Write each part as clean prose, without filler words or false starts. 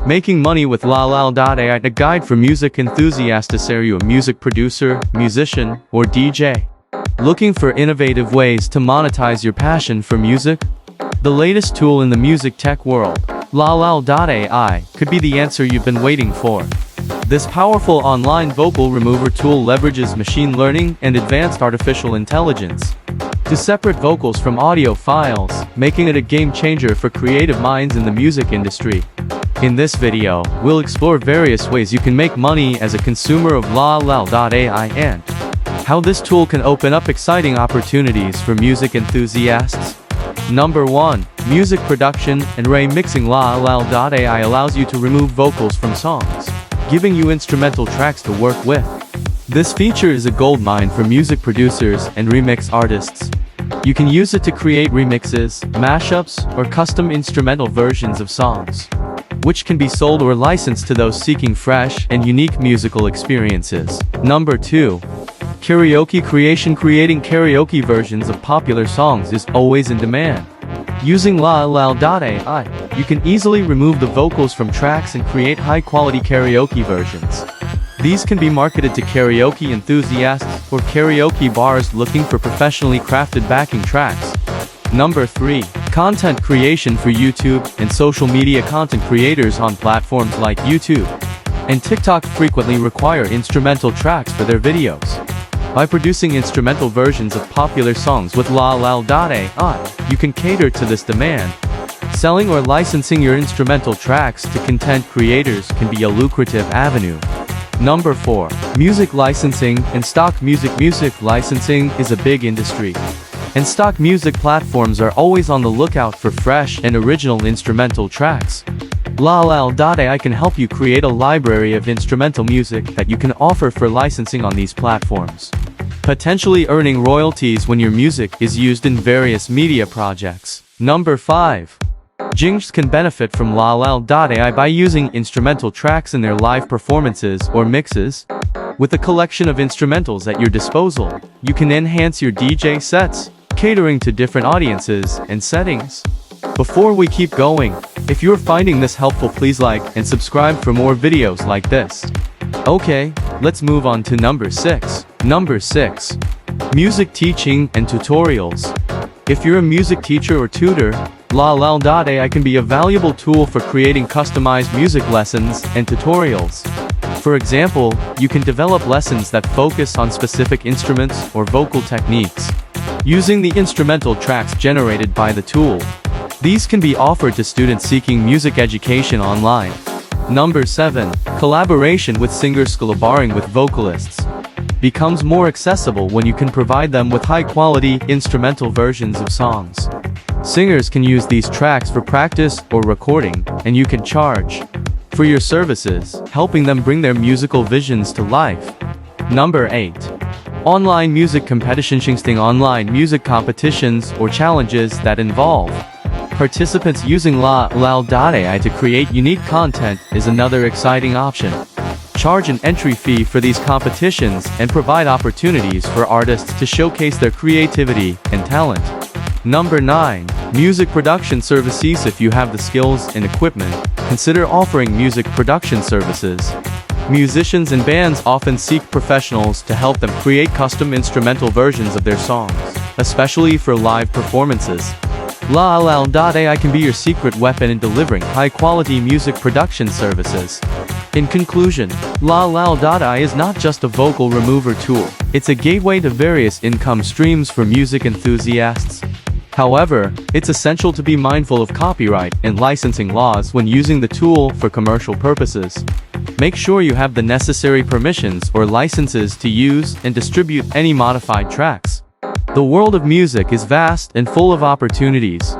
Making money with LALAL.AI, a guide for music enthusiasts. Are you a music producer, musician, or DJ? Looking for innovative ways to monetize your passion for music? The latest tool in the music tech world, LALAL.AI, could be the answer you've been waiting for. This powerful online vocal remover tool leverages machine learning and advanced artificial intelligence to separate vocals from audio files, making it a game changer for creative minds in the music industry. In this video, we'll explore various ways you can make money as a consumer of LALAL.AI and how this tool can open up exciting opportunities for music enthusiasts. Number 1. Music production and remixing. LALAL.AI allows you to remove vocals from songs, giving you instrumental tracks to work with. This feature is a goldmine for music producers and remix artists. You can use it to create remixes, mashups, or custom instrumental versions of songs, which can be sold or licensed to those seeking fresh and unique musical experiences. Number 2. Karaoke creation. Creating karaoke versions of popular songs is always in demand. Using LALAL.AI, you can easily remove the vocals from tracks and create high-quality karaoke versions. These can be marketed to karaoke enthusiasts or karaoke bars looking for professionally crafted backing tracks. Number 3. Content creation for YouTube and social media. Content creators on platforms like YouTube and TikTok frequently require instrumental tracks for their videos. By producing instrumental versions of popular songs with LALAL.AI, you can cater to this demand. Selling or licensing your instrumental tracks to content creators can be a lucrative avenue. Number 4. Music licensing and stock music. Music licensing is a big industry, and stock music platforms are always on the lookout for fresh and original instrumental tracks. LALAL.AI can help you create a library of instrumental music that you can offer for licensing on these platforms, potentially earning royalties when your music is used in various media projects. Number 5. DJs can benefit from LALAL.AI by using instrumental tracks in their live performances or mixes. With a collection of instrumentals at your disposal, you can enhance your DJ sets, catering to different audiences and settings. Before we keep going, if you're finding this helpful, please like and subscribe for more videos like this. Okay, let's move on to number 6. Number 6. Music teaching and tutorials. If you're a music teacher or tutor, LALAL.AI can be a valuable tool for creating customized music lessons and tutorials. For example, you can develop lessons that focus on specific instruments or vocal techniques, using the instrumental tracks generated by the tool. These can be offered to students seeking music education online. Number 7. Collaboration with singers. Collaborating with vocalists becomes more accessible when you can provide them with high-quality instrumental versions of songs. Singers can use these tracks for practice or recording, and you can charge for your services, helping them bring their musical visions to life. Number 8. Online music competition. Online music competitions or challenges that involve participants using LALAL.AI to create unique content is another exciting option. Charge an entry fee for these competitions and provide opportunities for artists to showcase their creativity and talent. Number 9. Music production services. If you have the skills and equipment, consider offering music production services. Musicians and bands often seek professionals to help them create custom instrumental versions of their songs, especially for live performances. LALAL.AI can be your secret weapon in delivering high-quality music production services. In conclusion, LALAL.AI is not just a vocal remover tool, it's a gateway to various income streams for music enthusiasts. However, it's essential to be mindful of copyright and licensing laws when using the tool for commercial purposes. Make sure you have the necessary permissions or licenses to use and distribute any modified tracks. The world of music is vast and full of opportunities.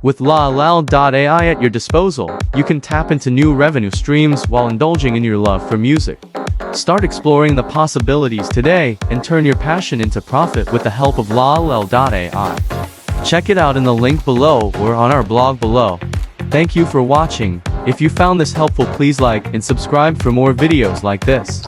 With LALAL.AI at your disposal, you can tap into new revenue streams while indulging in your love for music. Start exploring the possibilities today and turn your passion into profit with the help of LALAL.AI. Check it out in the link below or on our blog below. Thank you for watching. If you found this helpful, please like and subscribe for more videos like this.